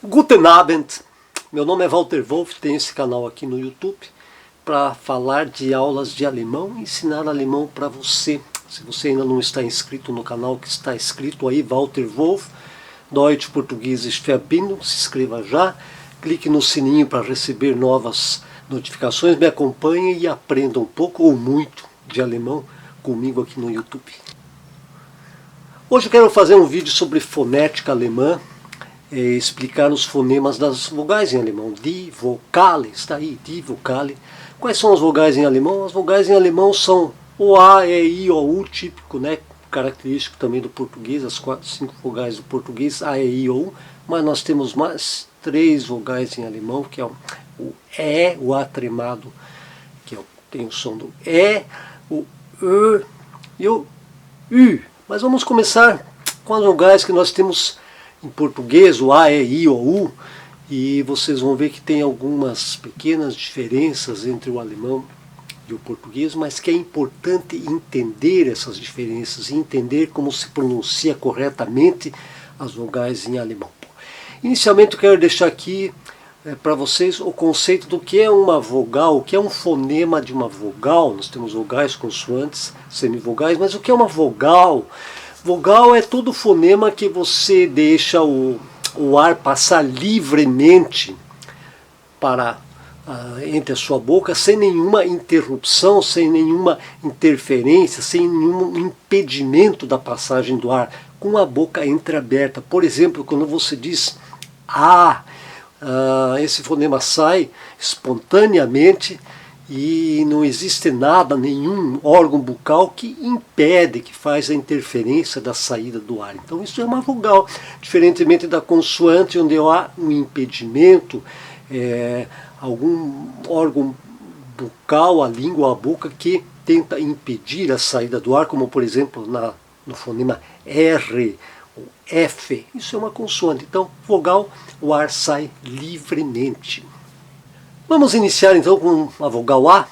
Guten Abend, meu nome é Walter Wolf, tenho esse canal aqui no YouTube para falar de aulas de alemão, ensinar alemão para você. Se você ainda não está inscrito no canal, que está escrito aí, Walter Wolf, Deutsch, Português e Verbindung, se inscreva já, clique no sininho para receber novas notificações, me acompanhe e aprenda um pouco ou muito de alemão comigo aqui no YouTube. Hoje eu quero fazer um vídeo sobre fonética alemã, explicar os fonemas das vogais em alemão. Die Vokale, está aí, die Vokale. Quais são as vogais em alemão? As vogais em alemão são o A, E, I, O, U, típico, né? Característico também do português, as 5 vogais do português, A, E, I, O, U. Mas nós temos mais 3 vogais em alemão, que é o E, o A tremado, que tem o som do E, o Ö e o U. Mas vamos começar com as vogais que nós temos em português, o A, E, I, O, U, e vocês vão ver que tem algumas pequenas diferenças entre o alemão e o português, mas que é importante entender essas diferenças e entender como se pronuncia corretamente as vogais em alemão. Inicialmente eu quero deixar aqui para vocês o conceito do que é uma vogal, o que é um fonema de uma vogal. Nós temos vogais, consoantes, semivogais, mas o que é uma vogal? Vogal é todo fonema que você deixa o ar passar livremente entre a sua boca, sem nenhuma interrupção, sem nenhuma interferência, sem nenhum impedimento da passagem do ar, com a boca entreaberta. Por exemplo, quando você diz A, esse fonema sai espontaneamente e não existe nada, nenhum órgão bucal que impede, que faz a interferência da saída do ar. Então isso é uma vogal, diferentemente da consoante, onde há um impedimento, algum órgão bucal, a língua ou a boca, que tenta impedir a saída do ar, como por exemplo no fonema R ou F. Isso é uma consoante. Então, vogal, o ar sai livremente. Vamos iniciar então com a vogal A,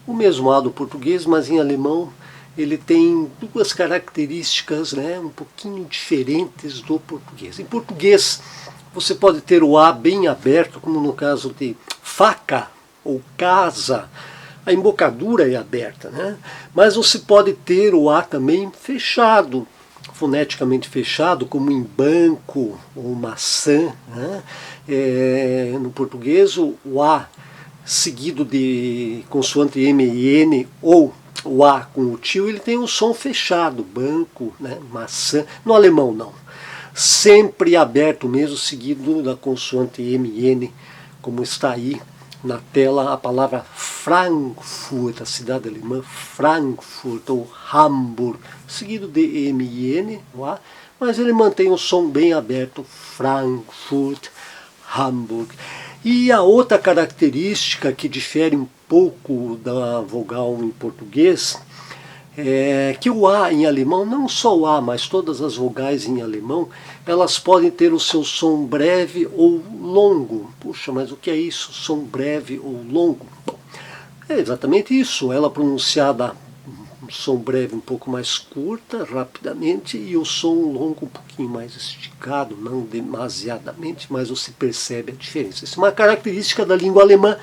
o mesmo A do português, mas em alemão ele tem duas características, né, um pouquinho diferentes do português. Em português você pode ter o A bem aberto, como no caso de faca ou casa, a embocadura é aberta, né? Mas você pode ter o A também fechado, foneticamente fechado, como em banco ou maçã, né? No português o A seguido de consoante M e N, ou o A com o tio, ele tem um som fechado, banco, né? Maçã. No alemão não, sempre aberto mesmo, seguido da consoante M e N, como está aí na tela a palavra Frankfurt, a cidade alemã, Frankfurt ou Hamburg, seguido de M e N, o A, mas ele mantém um som bem aberto, Frankfurt, Hamburg. E a outra característica que difere um pouco da vogal em português é que o A em alemão, não só o A, mas todas as vogais em alemão, elas podem ter o seu som breve ou longo. Puxa, mas o que é isso? Som breve ou longo? Bom, é exatamente isso. Ela pronunciada, um som breve um pouco mais curta, rapidamente, e o som longo um pouquinho mais esticado, não demasiadamente, mas você percebe a diferença. Isso é uma característica da língua alemã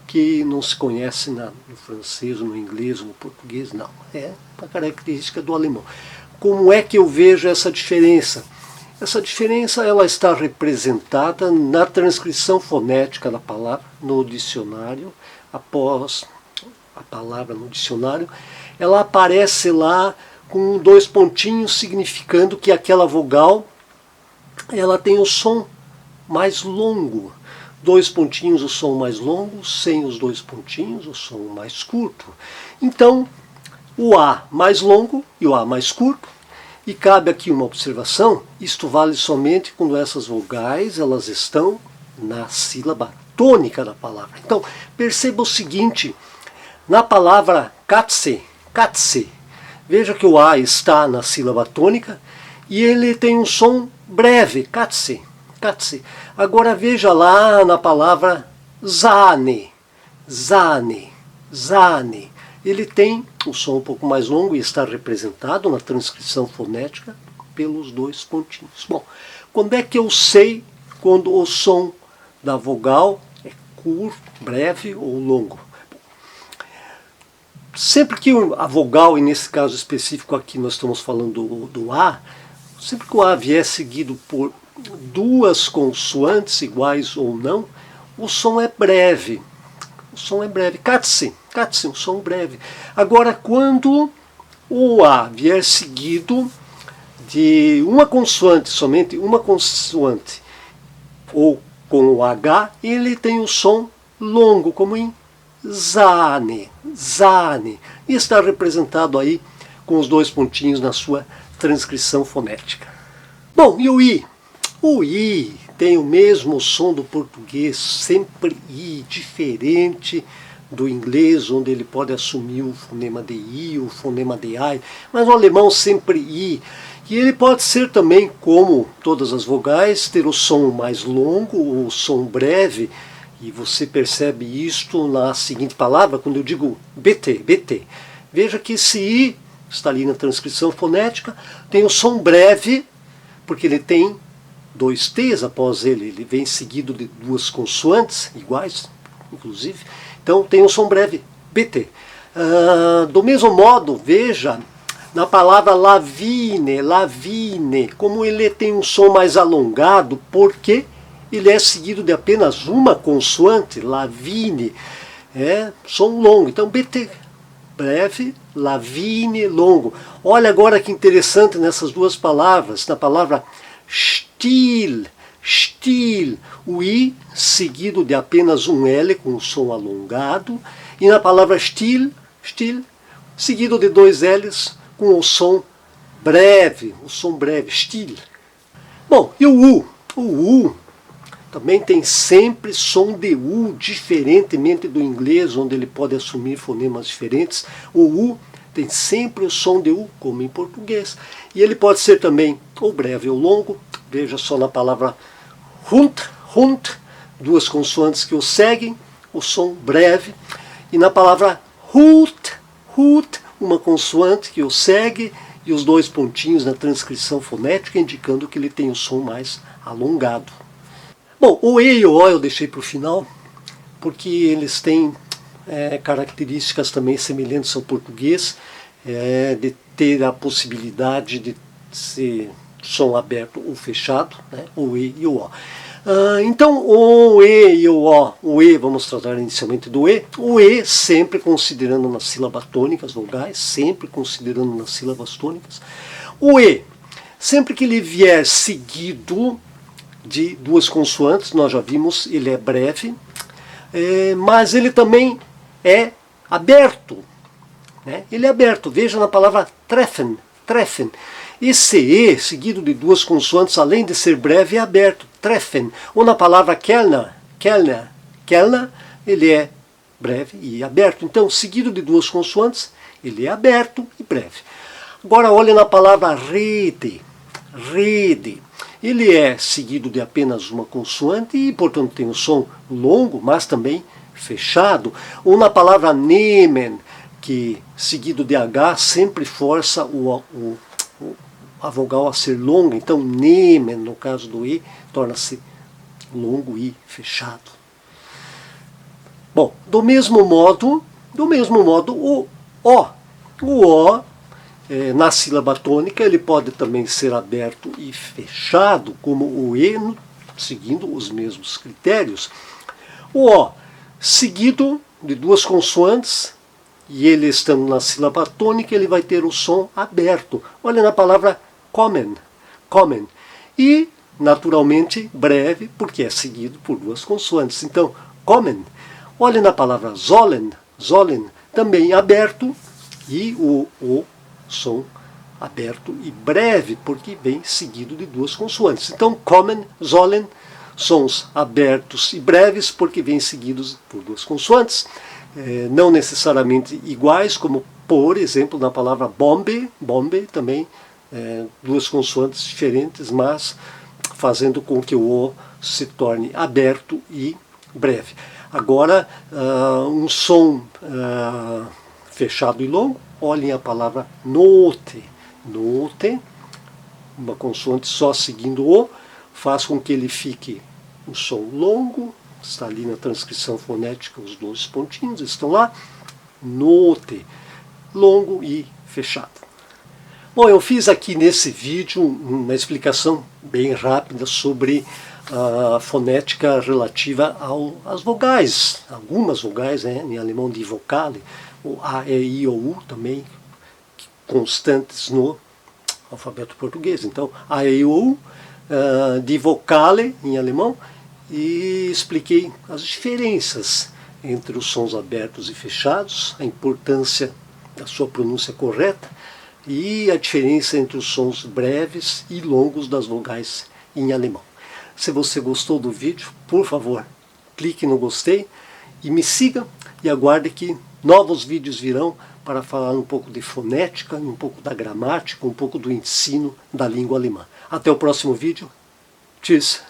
que não se conhece no francês, no inglês, no português, não. É uma característica do alemão. Como é que eu vejo essa diferença? Essa diferença ela está representada na transcrição fonética da palavra no dicionário. Após a palavra no dicionário, ela aparece lá com 2 pontinhos, significando que aquela vogal ela tem o som mais longo. 2 pontinhos, o som mais longo, sem os 2 pontinhos, o som mais curto. Então, o A mais longo e o A mais curto. E cabe aqui uma observação: isto vale somente quando essas vogais elas estão na sílaba tônica da palavra. Então, perceba o seguinte, na palavra Katze, Katze, veja que o A está na sílaba tônica e ele tem um som breve, Katze, Katze. Agora veja lá na palavra Sahne, Sahne, Sahne. Ele tem um som um pouco mais longo e está representado na transcrição fonética pelos 2 pontinhos. Bom, quando é que eu sei quando o som da vogal é curto, breve ou longo. Sempre que a vogal, e nesse caso específico aqui nós estamos falando do A, sempre que o A vier seguido por duas consoantes iguais ou não, o som é breve. O som é breve. Katse, um som breve. Agora, quando o A vier seguido de uma consoante, somente uma consoante, ou com o H, ele tem um som longo, como em zane, zane. E está representado aí com os dois pontinhos na sua transcrição fonética. Bom, e o I? O I tem o mesmo som do português, sempre I, diferente do inglês, onde ele pode assumir o fonema de I, o fonema de I, mas o alemão sempre I. E ele pode ser também, como todas as vogais, ter o som mais longo, o som breve, e você percebe isto na seguinte palavra, quando eu digo BT, BT. Veja que esse I, está ali na transcrição fonética, tem o som breve, porque ele tem dois T's após ele vem seguido de duas consoantes, iguais, inclusive, então tem um som breve, BT. Do mesmo modo, veja, na palavra lavine, lavine, como ele tem um som mais alongado, porque ele é seguido de apenas uma consoante, lavine, som longo. Então, BT, breve, lavine, longo. Olha agora que interessante nessas duas palavras, na palavra still, still, o I seguido de apenas um L com um som alongado, e na palavra still, still, seguido de dois L's com o som breve, still. Bom, e o U? O U também tem sempre som de U, diferentemente do inglês, onde ele pode assumir fonemas diferentes. O U tem sempre o som de U, como em português. E ele pode ser também ou breve ou longo. Veja só na palavra Hund, Hund, duas consoantes que o seguem, o som breve. E na palavra Hut, Hut, uma consoante que o segue, e os dois pontinhos na transcrição fonética indicando que ele tem o som mais alongado. Bom, o E e o O eu deixei para o final, porque eles têm características também semelhantes ao português, de ter a possibilidade de ser som aberto ou fechado, né, o E e o O. Então, o E e o E, vamos tratar inicialmente do E, o E sempre considerando nas sílabas tônicas, vogais, sempre considerando nas sílabas tônicas. O E, sempre que ele vier seguido de duas consoantes, nós já vimos, ele é breve, mas ele também é aberto. Né? Ele é aberto, veja na palavra treffen, treffen. Esse E, seguido de duas consoantes, além de ser breve, é aberto, treffen. Ou na palavra Kellner, Kellner, Kellner, ele é breve e aberto. Então, seguido de duas consoantes, ele é aberto e breve. Agora, olha na palavra rede, rede. Ele é seguido de apenas uma consoante e, portanto, tem um som longo, mas também fechado. Ou na palavra nehmen, que seguido de H sempre força a vogal a ser longa. Então, nehmen, no caso do E, torna-se longo e fechado. Bom, do mesmo modo, o O. O O, na sílaba tônica, ele pode também ser aberto e fechado, como o E, seguindo os mesmos critérios. O O, seguido de duas consoantes, e ele estando na sílaba tônica, ele vai ter o som aberto. Olha na palavra kommen, kommen. E, naturalmente, breve, porque é seguido por duas consoantes. Então, kommen. Olha na palavra sollen, sollen, também aberto, e o som aberto e breve, porque vem seguido de duas consoantes. Então, kommen, sollen, sons abertos e breves, porque vêm seguidos por duas consoantes, não necessariamente iguais, como, por exemplo, na palavra bombe, bombe também, duas consoantes diferentes, mas fazendo com que o O se torne aberto e breve. Agora, um som fechado e longo, olhem a palavra note. Note, uma consoante só seguindo o, faz com que ele fique o som longo, está ali na transcrição fonética, os dois pontinhos estão lá, note, longo e fechado. Bom, eu fiz aqui nesse vídeo uma explicação bem rápida sobre a fonética relativa às vogais, algumas vogais, né, em alemão de vocale, o A, E, I, O, U também, constantes no alfabeto português. Então, A, E, I, O, U, de vocale em alemão, e expliquei as diferenças entre os sons abertos e fechados, a importância da sua pronúncia correta e a diferença entre os sons breves e longos das vogais em alemão. Se você gostou do vídeo, por favor, clique no gostei e me siga e aguarde que novos vídeos virão para falar um pouco de fonética, um pouco da gramática, um pouco do ensino da língua alemã. Até o próximo vídeo. Tschüss!